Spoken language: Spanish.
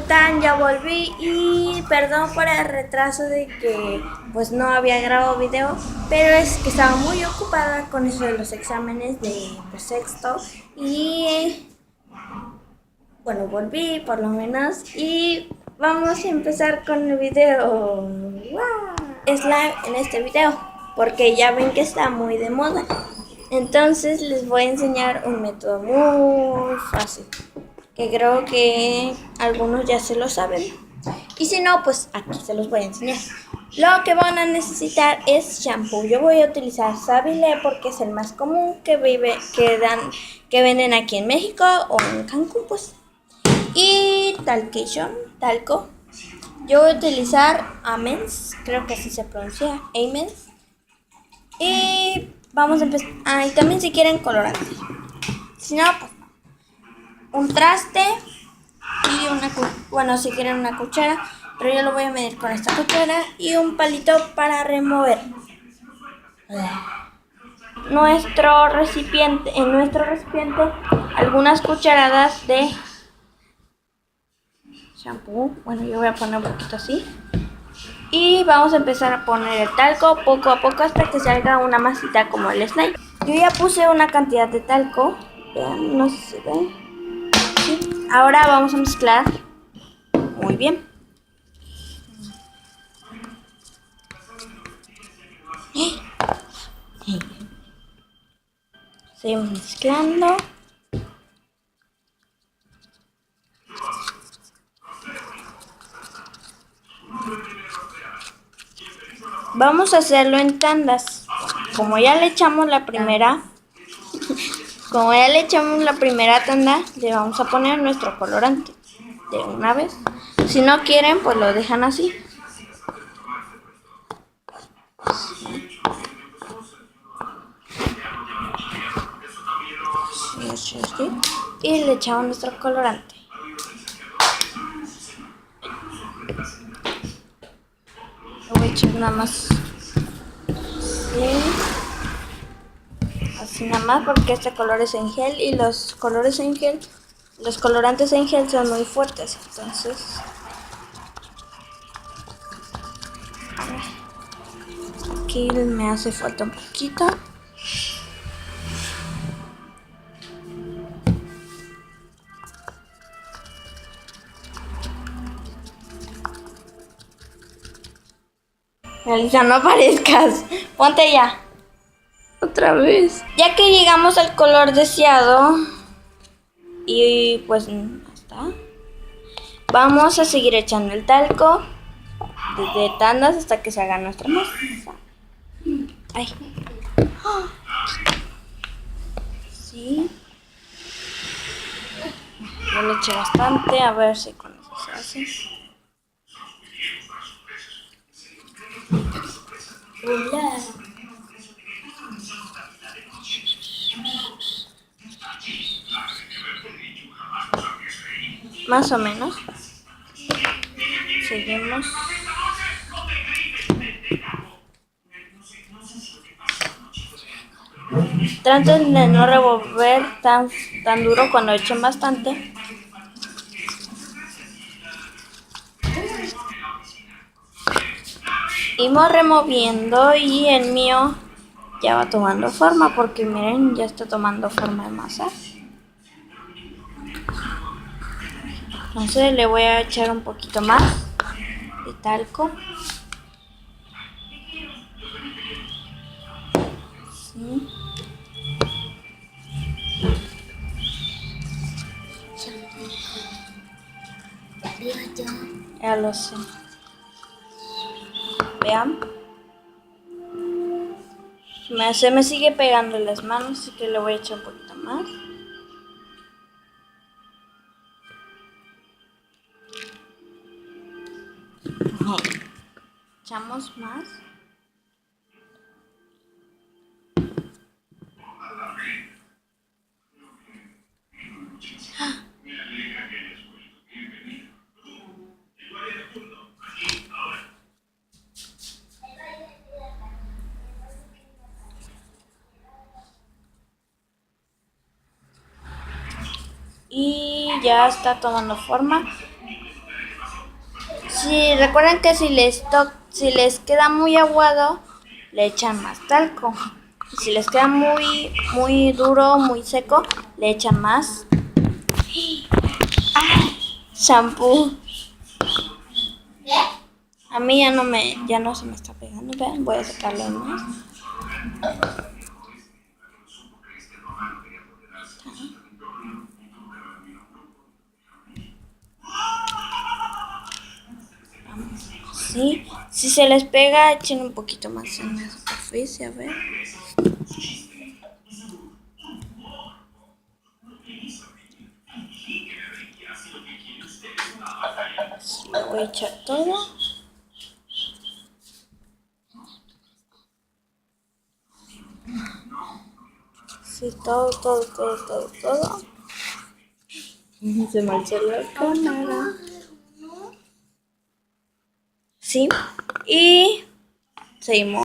están? Ya volví y perdón por el retraso de que pues no había grabado video, pero es que estaba muy ocupada con eso de los exámenes de pues, sexto y bueno, volví por lo menos y vamos a empezar con el video. ¡Wow! Slime en este video porque ya ven que está muy de moda. Entonces les voy a enseñar un método muy fácil que creo que algunos ya se lo saben. Y si no, pues aquí se los voy a enseñar. Lo que van a necesitar es shampoo. Yo voy a utilizar Savile porque es el más común que venden aquí en México o en Cancún, pues. Y talco. Yo voy a utilizar Amens, creo que así se pronuncia, Amens. Y vamos a empezar. Y también si quieren colorante. Si no, pues un traste y bueno, si quieren una cuchara, pero yo lo voy a medir con esta cuchara y un palito para remover. En nuestro recipiente algunas cucharadas de shampoo. Bueno, yo voy a poner un poquito así. Y vamos a empezar a poner el talco poco a poco hasta que salga una masita como el slime. Yo ya puse una cantidad de talco. Vean, no sé si ven. ¿Sí? Ahora vamos a mezclar muy bien. Seguimos mezclando. Vamos a hacerlo en tandas. Como ya le echamos la primera, tanda, le vamos a poner nuestro colorante de una vez. Si no quieren, pues lo dejan así. Y le echamos nuestro colorante. Lo voy a echar nada más. Así nada más porque este color es en gel y los colorantes en gel son muy fuertes, entonces aquí me hace falta un poquito. Melissa, no aparezcas. Ponte ya. Otra vez. Ya que llegamos al color deseado. Y pues está. Vamos a seguir echando el talco. De tandas hasta que se haga nuestra masa. Ay. Sí. Yo le eché bastante. A ver si con eso se hace. Hola. Más o menos. Seguimos. Traten de no revolver tan duro cuando echen bastante. Seguimos removiendo y el mío ya va tomando forma porque miren, ya está tomando forma de masa. Entonces le voy a echar un poquito más de talco. Sí. Ya lo sé. Vean. Se me sigue pegando en las manos, así que le voy a echar un poquito más. Echamos más. Y ya está tomando forma. Sí, recuerden que si les queda muy aguado, le echan más talco. Y si les queda muy duro, muy seco, le echan más shampoo. A mí ya no se me está pegando, vean, voy a sacarlo más. Sí, si se les pega, echen un poquito más en la superficie, a ver. Lo voy a echar todo. Sí, todo. Se marchó la cámara. Sí, y seguimos.